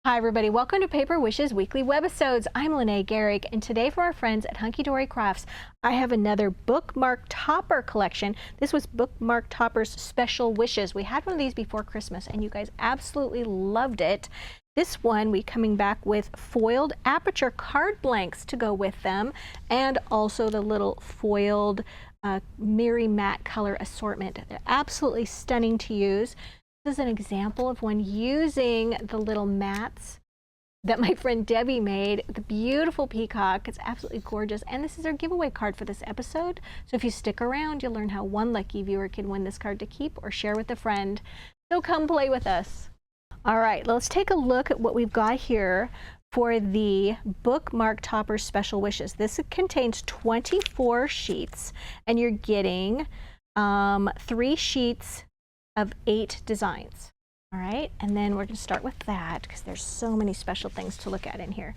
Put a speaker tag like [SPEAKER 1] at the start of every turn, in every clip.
[SPEAKER 1] Hi everybody, welcome to Paper Wishes Weekly Webisodes. I'm Lene Garrick, and today for our friends at Hunkydory Crafts, I have another bookmark topper collection. This was Bookmark Toppers Special Wishes. We had one of these before Christmas and you guys absolutely loved it. This one we coming back with foiled aperture card blanks to go with them, and also the little foiled Miri matte color assortment. They're absolutely stunning to use. This is an example of one using the little mats that my friend Debbie made. The beautiful peacock. It's absolutely gorgeous. And this is our giveaway card for this episode. So if you stick around, you'll learn how one lucky viewer can win this card to keep or share with a friend. So come play with us. All right, let's take a look at what we've got here for the Bookmark Toppers Special Wishes. This contains 24 sheets, and you're getting 3 sheets of 8 designs. All right, and then we're going to start with that because there's so many special things to look at in here.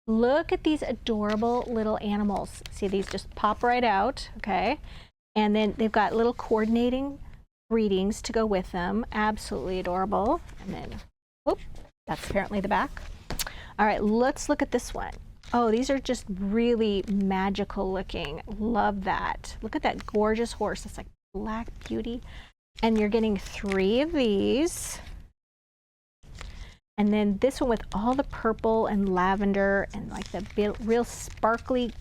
[SPEAKER 1] Look at these adorable little animals. See, these just pop right out, okay? And then they've got little coordinating greetings to go with them. Absolutely adorable. And then, whoop, that's apparently the back. All right, let's look at this one. Oh, these are just really magical looking. Love that. Look at that gorgeous horse. It's like Black Beauty. And you're getting 3 of these. And then this one with all the purple and lavender and like the real sparkly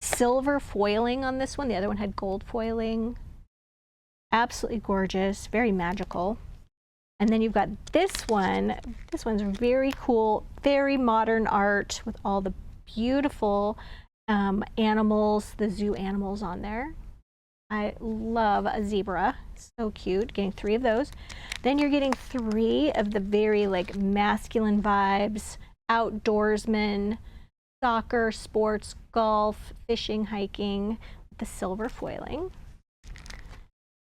[SPEAKER 1] silver foiling on this one. The other one had gold foiling. Absolutely gorgeous, very magical. And then you've got this one. This one's very cool, very modern art with all the beautiful animals, the zoo animals on there. I love a zebra, so cute. Getting 3 of those. Then you're getting 3 of the very like masculine vibes, outdoorsmen, soccer, sports, golf, fishing, hiking, the silver foiling.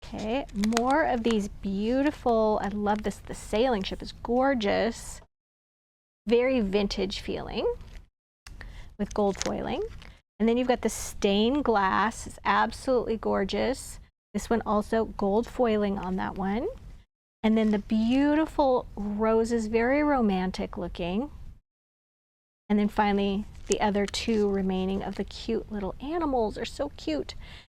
[SPEAKER 1] Okay, more of these beautiful, I love this, the sailing ship is gorgeous, very vintage feeling with gold foiling. And then you've got the stained glass. It's absolutely gorgeous. This one also gold foiling on that one. And then the beautiful roses, very romantic looking. And then finally, the other 2 remaining of the cute little animals are so cute.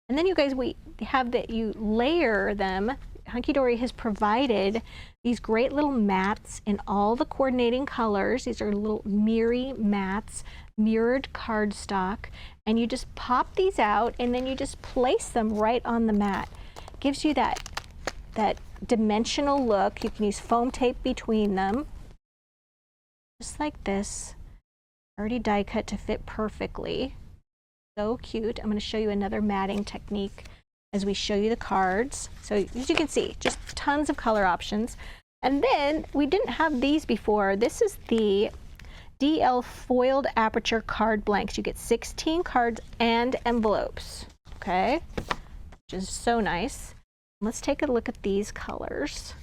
[SPEAKER 1] And then you guys, we have that you layer them. Hunkydory has provided these great little mats in all the coordinating colors. These are little Miri mats, mirrored cardstock, and you just pop these out and then you just place them right on the mat. Gives you that dimensional look. You can use foam tape between them, just like this. Already die cut to fit perfectly. So cute. I'm going to show you another matting technique as we show you the cards. So as you can see, just tons of color options. And then we didn't have these before. This is the DL foiled aperture card blanks. You get 16 cards and envelopes, okay? Which is so nice. Let's take a look at these colors.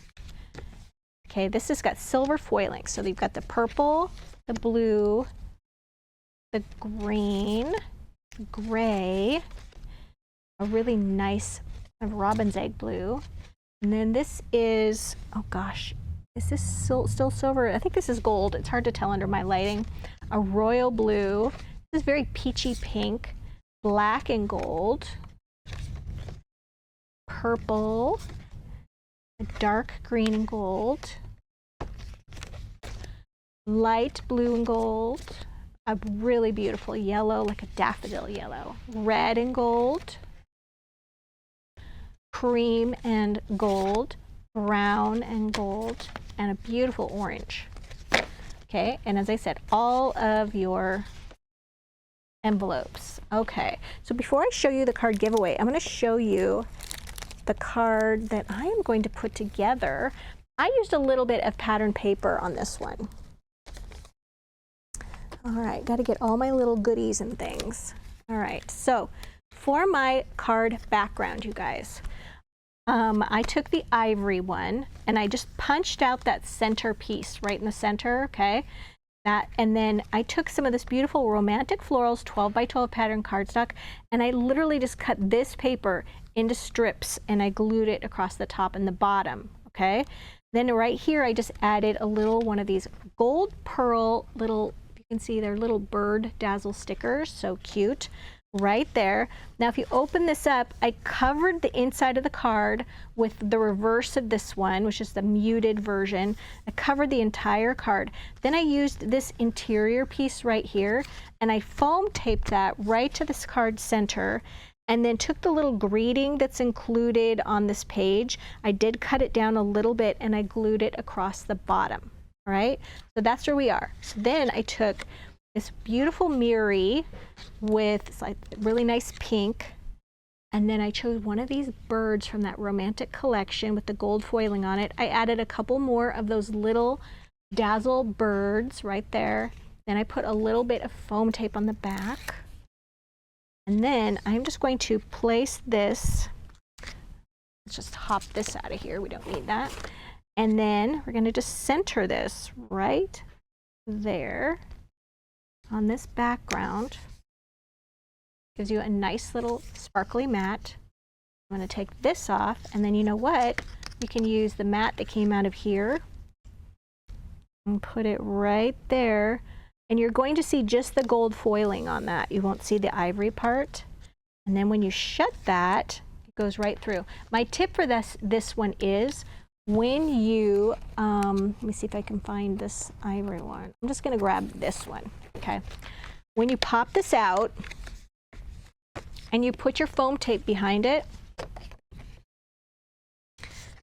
[SPEAKER 1] Okay, this has got silver foiling. So you've got the purple, the blue, the green, gray, a really nice kind of robin's egg blue. And then this is, oh gosh, is this still silver? I think this is gold. It's hard to tell under my lighting. A royal blue. This is very peachy pink, black and gold, purple, a dark green and gold, light blue and gold, a really beautiful yellow, like a daffodil yellow, red and gold, cream and gold, brown and gold, and a beautiful orange. Okay, and as I said, all of your envelopes. Okay, so before I show you the card giveaway, I'm going to show you the card that I am going to put together. I used a little bit of pattern paper on this one. All right, got to get all my little goodies and things. All right, so for my card background, you guys, I took the ivory one and I just punched out that center piece right in the center, okay? And then I took some of this beautiful Romantic Florals 12 by 12 pattern cardstock, and I literally just cut this paper into strips and I glued it across the top and the bottom, okay? Then right here, I just added a little one of these gold pearl little, you can see they're little bird dazzle stickers, so cute. Right there. Now if you open this up, I covered the inside of the card with the reverse of this one, which is the muted version. I covered the entire card. Then I used this interior piece right here, and I foam taped that right to this card center, and then took the little greeting that's included on this page. I did cut it down a little bit, and I glued it across the bottom. All right, so that's where we are. So then I took this beautiful Miri with like really nice pink, and then I chose one of these birds from that romantic collection with the gold foiling on it. I added a couple more of those little dazzle birds right there. Then I put a little bit of foam tape on the back, and then I'm just going to place this. Let's just hop this out of here, we don't need that. And then we're going to just center this right there on this background. Gives you a nice little sparkly mat. I'm going to take this off, and then you know what? You can use the mat that came out of here and put it right there, and you're going to see just the gold foiling on that. You won't see the ivory part. And then when you shut that, it goes right through. My tip for this one is when you, let me see if I can find this ivory one. I'm just going to grab this one. Okay, when you pop this out and you put your foam tape behind it,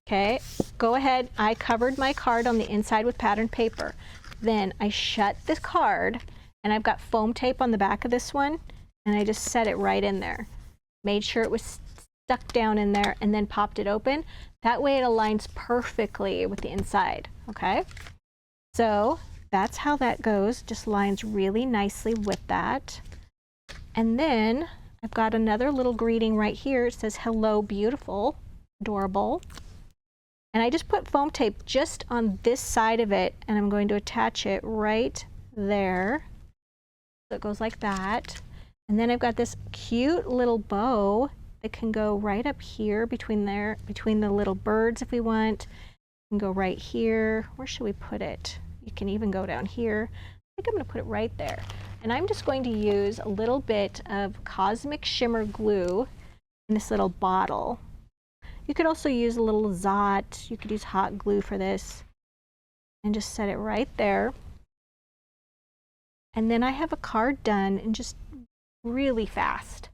[SPEAKER 1] okay, go ahead. I covered my card on the inside with patterned paper. Then I shut this card, and I've got foam tape on the back of this one, and I just set it right in there. Made sure it was stuck down in there, and then popped it open. That way it aligns perfectly with the inside, okay? So that's how that goes, just lines really nicely with that. And then I've got another little greeting right here. It says, "Hello, beautiful," adorable. And I just put foam tape just on this side of it, and I'm going to attach it right there. So it goes like that. And then I've got this cute little bow that can go right up here between the little birds if we want. It can go right here. Where should we put it? You can even go down here. I think I'm going to put it right there. And I'm just going to use a little bit of Cosmic Shimmer glue in this little bottle. You could also use a little Zot. You could use hot glue for this. And just set it right there. And then I have a card done and just really fast.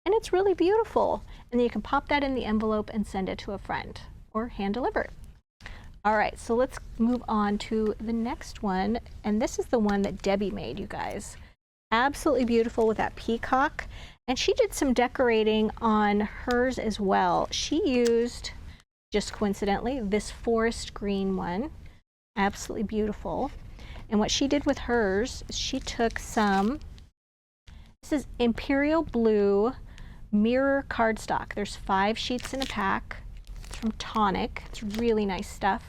[SPEAKER 1] And it's really beautiful. And then you can pop that in the envelope and send it to a friend or hand deliver it. All right, so let's move on to the next one. And this is the one that Debbie made, you guys. Absolutely beautiful with that peacock. And she did some decorating on hers as well. She used, just coincidentally, this forest green one. Absolutely beautiful. And what she did with hers is she took some, this is Imperial Blue mirror cardstock. There's 5 sheets in a pack. It's from Tonic. It's really nice stuff.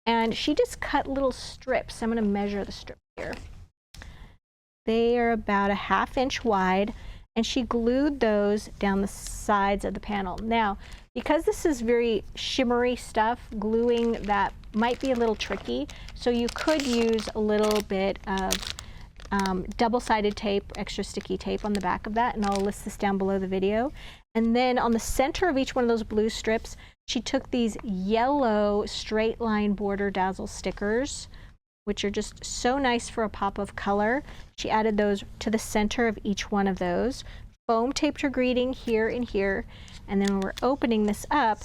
[SPEAKER 1] And she just cut little strips. I'm going to measure the strip here. They are about a 1/2 inch wide, and she glued those down the sides of the panel. Now, because this is very shimmery stuff, gluing that might be a little tricky, so you could use a little bit of double-sided tape, extra sticky tape on the back of that, and I'll list this down below the video. And then on the center of each one of those blue strips, she took these yellow straight line border dazzle stickers, which are just so nice for a pop of color. She added those to the center of each one of those. Foam taped her greeting here and here. And then when we're opening this up,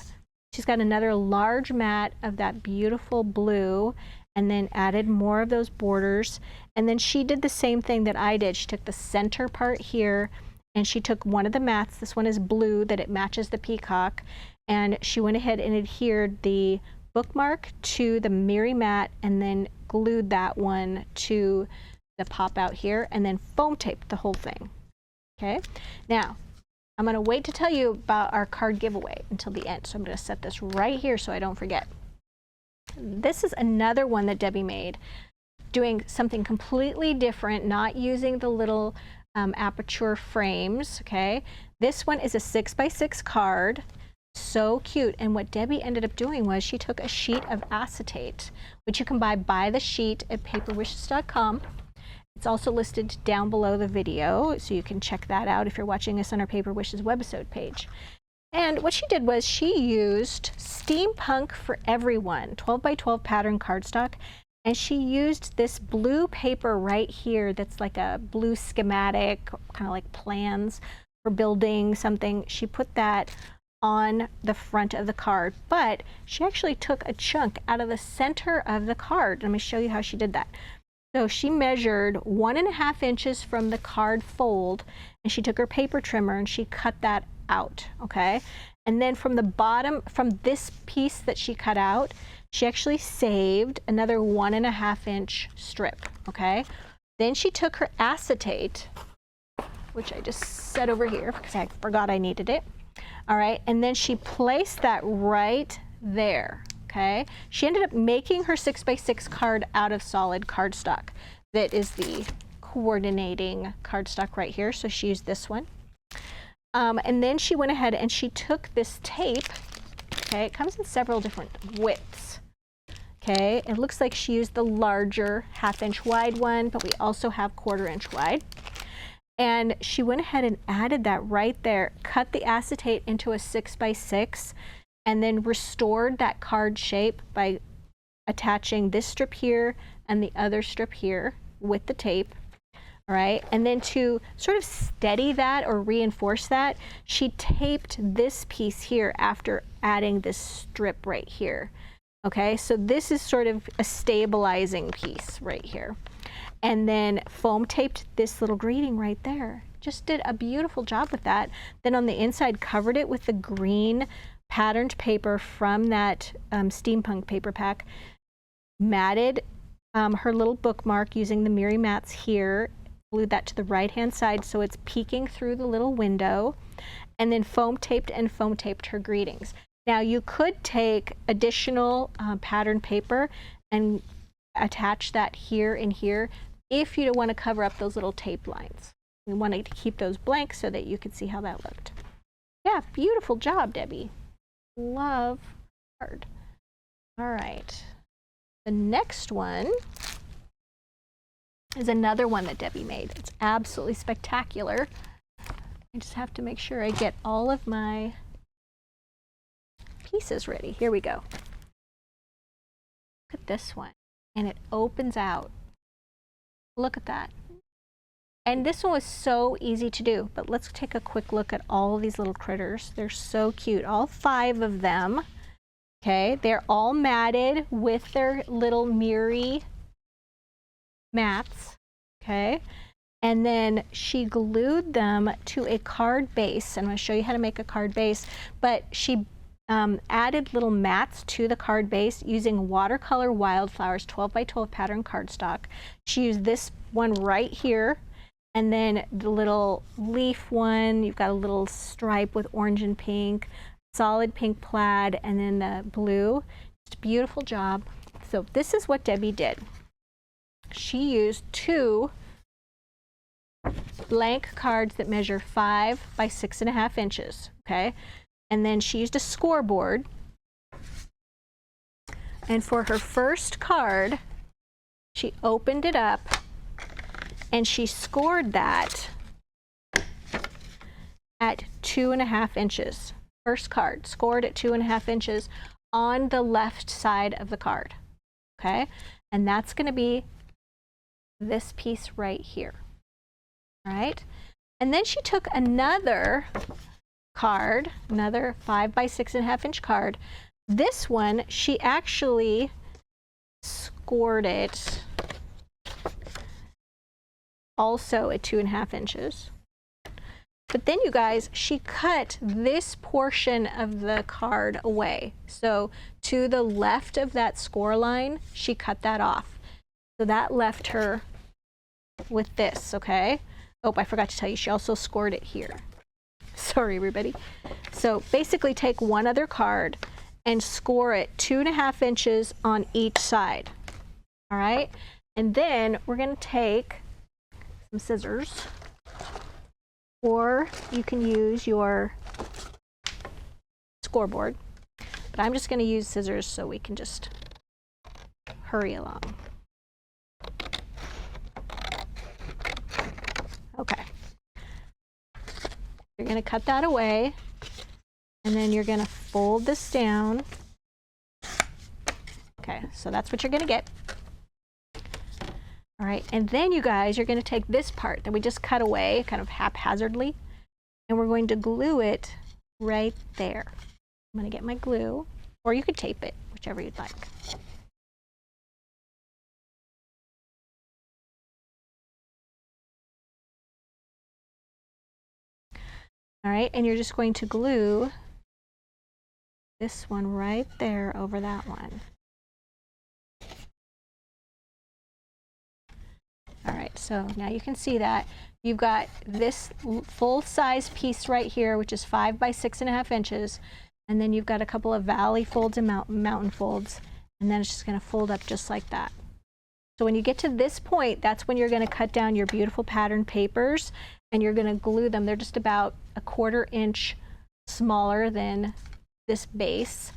[SPEAKER 1] she's got another large mat of that beautiful blue, and then added more of those borders. And then she did the same thing that I did. She took the center part here, and she took one of the mats. This one is blue, that it matches the peacock. And she went ahead and adhered the bookmark to the Miri mat, and then glued that one to the pop out here, and then foam taped the whole thing. Okay, now I'm going to wait to tell you about our card giveaway until the end, so I'm going to set this right here so I don't forget. This is another one that Debbie made, doing something completely different, not using the little aperture frames. Okay, this one is a 6x6 card. So cute. And what Debbie ended up doing was she took a sheet of acetate, which you can buy by the sheet at paperwishes.com. It's also listed down below the video, so you can check that out if you're watching us on our Paper Wishes webisode page. And what she did was she used Steampunk for Everyone 12 by 12 pattern cardstock, and she used this blue paper right here that's like a blue schematic, kind of like plans for building something. She put that on the front of the card, but she actually took a chunk out of the center of the card. Let me show you how she did that. So she measured 1.5 inches from the card fold, and she took her paper trimmer and she cut that out, okay? And then from the bottom, from this piece that she cut out, she actually saved another 1.5 inch strip, okay? Then she took her acetate, which I just set over here because I forgot I needed it. All right, and then she placed that right there, okay? She ended up making her 6x6 card out of solid cardstock. That is the coordinating cardstock right here, so she used this one. And then she went ahead and she took this tape, okay? It comes in several different widths, okay? It looks like she used the larger 1/2 inch wide one, but we also have 1/4 inch wide. And she went ahead and added that right there, cut the acetate into a 6x6, and then restored that card shape by attaching this strip here and the other strip here with the tape. All right, and then to sort of steady that or reinforce that, she taped this piece here after adding this strip right here. Okay, so this is sort of a stabilizing piece right here. And then foam taped this little greeting right there. Just did a beautiful job with that. Then on the inside, covered it with the green patterned paper from that Steampunk paper pack. Matted her little bookmark using the Miri mats here. Glued that to the right-hand side so it's peeking through the little window. And then foam taped her greetings. Now you could take additional patterned paper and attach that here and here if you don't want to cover up those little tape lines. We wanted to keep those blank so that you could see how that looked. Yeah, beautiful job, Debbie. Love card. All right. The next one is another one that Debbie made. It's absolutely spectacular. I just have to make sure I get all of my pieces ready. Here we go. Look at this one. And it opens out. Look at that. And this one was so easy to do, but let's take a quick look at all of these little critters. They're so cute, all 5 of them. Okay, they're all matted with their little Miri mats, okay? And then she glued them to a card base. I'm gonna show you how to make a card base, but she added little mats to the card base using watercolor wildflowers 12 by 12 pattern cardstock. She used this one right here, and then the little leaf one, you've got a little stripe with orange and pink, solid pink plaid, and then the blue. Just a beautiful job. So this is what Debbie did. She used 2 blank cards that measure 5 by 6.5 inches, okay? And then she used a scoreboard. And for her first card, she opened it up and she scored that at 2.5 inches. First card, scored at 2.5 inches on the left side of the card, okay? And that's gonna be this piece right here, all right? And then she took another card, another 5 by 6.5 inch card. This one, she actually scored it also at 2.5 inches. But then you guys, she cut this portion of the card away. So to the left of that score line, she cut that off. So that left her with this, okay? Oh, I forgot to tell you, she also scored it here. Sorry, everybody. So basically take one other card and score it 2.5 inches on each side. All right? And then we're going to take some scissors, or you can use your scoreboard. But I'm just going to use scissors so we can just hurry along. Okay. You're going to cut that away, and then you're going to fold this down. Okay, so that's what you're going to get. All right, and then you guys, you're going to take this part that we just cut away kind of haphazardly, and we're going to glue it right there. I'm going to get my glue, or you could tape it, whichever you'd like. All right, and you're just going to glue this one right there over that one. All right, so now you can see that. You've got this full-size piece right here, which is 5 by 6.5 inches. And then you've got a couple of valley folds and mountain folds. And then it's just going to fold up just like that. So when you get to this point, that's when you're going to cut down your beautiful pattern papers. And you're going to glue them. They're just about 1/4 inch smaller than this base.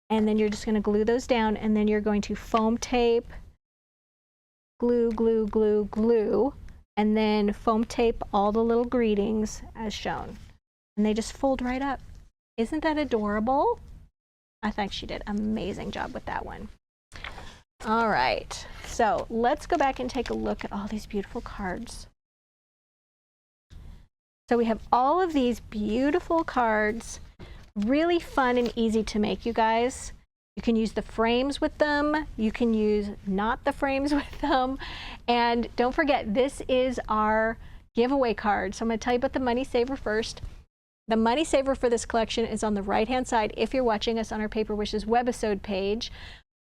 [SPEAKER 1] And then you're just going to glue those down. And then you're going to foam tape, glue, glue, glue, glue, and then foam tape all the little greetings as shown. And they just fold right up. Isn't that adorable? I think she did an amazing job with that one. All right, so let's go back and take a look at all these beautiful cards. So we have all of these beautiful cards, really fun and easy to make, you guys. You can use the frames with them. You can use not the frames with them. And don't forget, this is our giveaway card. So I'm going to tell you about the Money Saver first. The Money Saver for this collection is on the right-hand side if you're watching us on our Paper Wishes webisode page.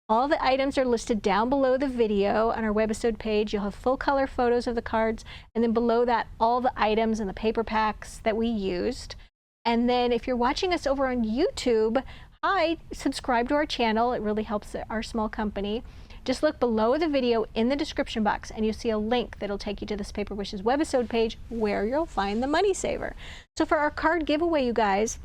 [SPEAKER 1] All the items are listed down below the video on our webisode page. You'll have full color photos of the cards, and then below that, all the items and the paper packs that we used. And then if you're watching us over on YouTube, hi, subscribe to our channel. It really helps our small company. Just look below the video in the description box and you'll see a link that'll take you to this Paper Wishes webisode page where you'll find the Money Saver. So for our card giveaway, you guys,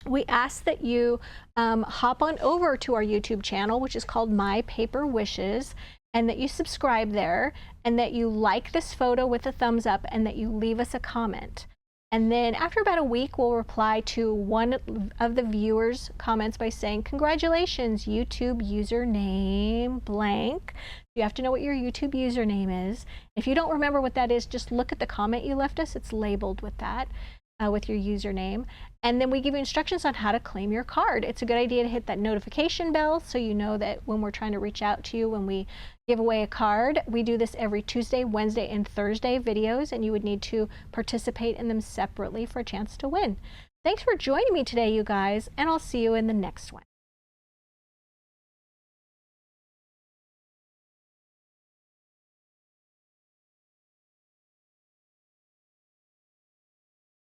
[SPEAKER 1] we ask that you hop on over to our YouTube channel, which is called My Paper Wishes, and that you subscribe there, and that you like this photo with a thumbs up, and that you leave us a comment. And then after about a week, we'll reply to one of the viewers' comments by saying, congratulations, YouTube username blank. You have to know what your YouTube username is. If you don't remember what that is, just look at the comment you left us. It's labeled with that, with your username. And then we give you instructions on how to claim your card. It's a good idea to hit that notification bell so you know that when we're trying to reach out to you when we give away a card. We do this every Tuesday, Wednesday, and Thursday videos, and you would need to participate in them separately for a chance to win. Thanks for joining me today, you guys, and I'll see you in the next one.